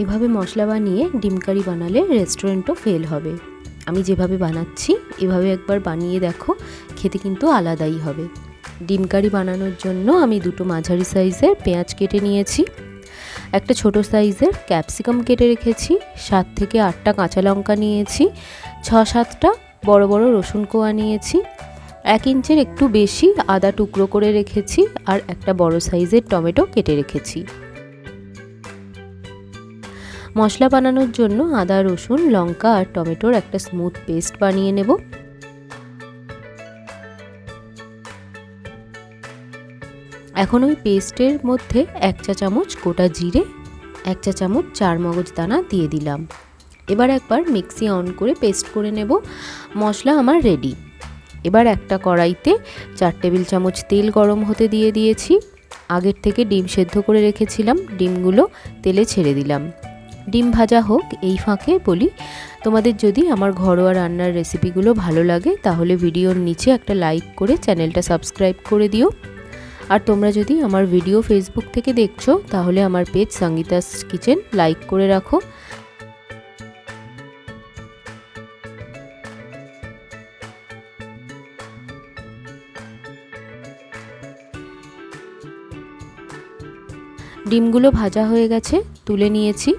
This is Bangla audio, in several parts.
এভাবে মশলা বানিয়ে ডিম কারি বানালে রেস্টুরেন্টও ফেল হবে। আমি যেভাবে বানাচ্ছি এভাবে একবার বানিয়ে দেখো, খেতে কিন্তু আলাদাই হবে। ডিম কারি বানানোর জন্য আমি দুটো মাঝারি সাইজের পেঁয়াজ কেটে নিয়েছি, একটা ছোট সাইজের ক্যাপসিকাম কেটে রেখেছি, 7 থেকে 8টা কাঁচা লঙ্কা নিয়েছি, 6-7টা বড় বড় রসুন কোয়া নিয়েছি, 1 ইঞ্চের একটু বেশি আদা টুকরো করে রেখেছি, আর একটা বড় সাইজের টমেটো কেটে রেখেছি। মশলা বানানোর জন্য আদা, রসুন, লঙ্কা আর টমেটোর একটা স্মুথ পেস্ট বানিয়ে নেব। এখন ওই পেস্টের মধ্যে 1 চা চামচ গোটা জিরে, 1 চা চামচ চারমগজ দানা দিয়ে দিলাম। এবার একবার মিক্সি অন করে পেস্ট করে নেব। মশলা আমার রেডি। এবার একটা কড়াইতে 4 টেবিল চামচ তেল গরম হতে দিয়ে দিয়েছি। আগের থেকে ডিম সেদ্ধ করে রেখেছিলাম, ডিমগুলো তেলে ছেড়ে দিলাম। ডিম ভাজা হোক, এই ফাঁকে বলি, তোমাদের যদি আমার ঘরোয়া রান্নার রেসিপিগুলো ভালো লাগে তাহলে ভিডিওর নিচে একটা লাইক করে চ্যানেলটা সাবস্ক্রাইব করে দিও। আর তোমরা যদি আমার ভিডিও ফেসবুক থেকে দেখছো তাহলে আমার পেজ সঙ্গীতাস কিচেন লাইক করে রাখো। ডিমগুলো ভাজা হয়ে গেছে, তুলে নিয়েছি।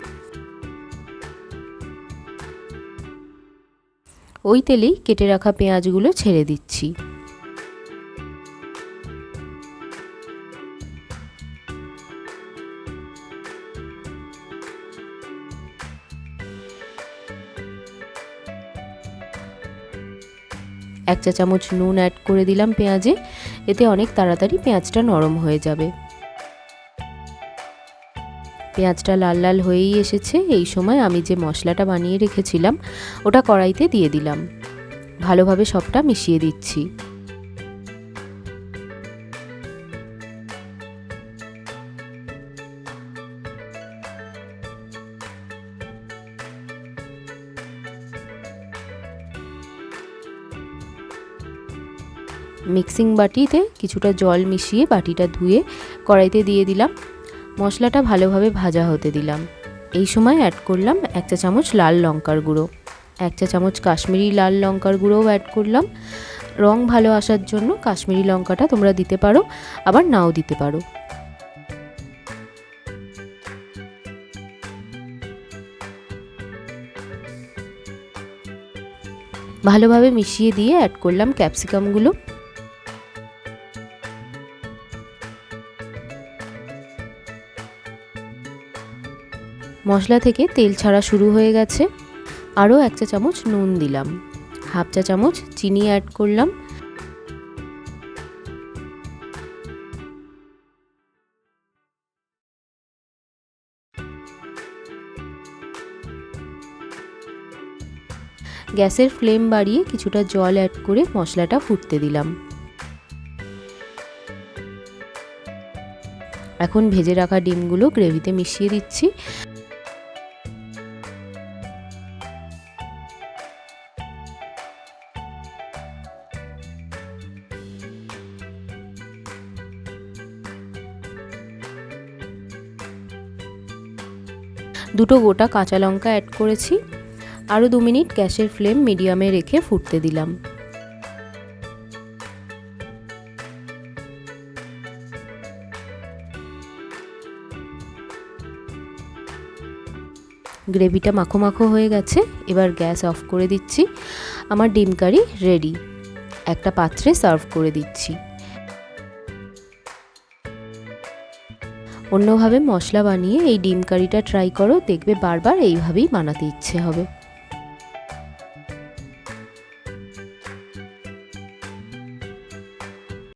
ওই তেলেই কেটে রাখা পেঁয়াজগুলো ছেড়ে দিচ্ছি। এক চা চামচ নুন অ্যাড করে দিলাম পেঁয়াজে, এতে অনেক তাড়াতাড়ি পেঁয়াজটা নরম হয়ে যাবে। পেঁয়াজটা লাল লাল হয়েই এসেছে। এই সময় আমি যে মশলাটা বানিয়ে রেখেছিলাম ওটা কড়াইতে দিয়ে দিলাম। ভালোভাবে সবটা মিশিয়ে দিচ্ছি। মিক্সিং বাটিতে কিছুটা জল মিশিয়ে বাটিটা ধুয়ে কড়াইতে দিয়ে দিলাম। মশলাটা ভালোভাবে ভাজা হতে দিলাম। এই সময় অ্যাড করলাম 1 চা চামচ লাল লঙ্কার গুঁড়ো, 1 চা চামচ কাশ্মীরি লাল লঙ্কার গুঁড়োও অ্যাড করলাম। রং ভালো আসার জন্য কাশ্মীরি লঙ্কাটা তোমরা দিতে পারো, আবার নাও দিতে পারো। ভালোভাবে মিশিয়ে দিয়ে অ্যাড করলাম ক্যাপসিকামগুলো। মশলা থেকে তেল ছাড়া শুরু হয়ে গেছে। আরও 1 চা চামচ নুন দিলাম, হাফ চা চামচ চিনি অ্যাড করলাম। গ্যাসের ফ্লেম বাড়িয়ে কিছুটা জল অ্যাড করে মশলাটা ফুটতে দিলাম। এখন ভেজে রাখা ডিমগুলো গ্রেভিতে মিশিয়ে দিচ্ছি। দুটো গোটা কাঁচা লঙ্কা অ্যাড করেছি। আরও 2 মিনিট গ্যাসের ফ্লেম মিডিয়ামে রেখে ফুটতে দিলাম। গ্রেভিটা মাখো মাখো হয়ে গেছে, এবার গ্যাস অফ করে দিচ্ছি। আমার ডিম কারি রেডি। একটা পাত্রে সার্ভ করে দিচ্ছি। অন্যভাবে মশলা বানিয়ে এই ডিম কারিটা ট্রাই করো, দেখবে বারবার এইভাবেই বানাতে ইচ্ছে হবে।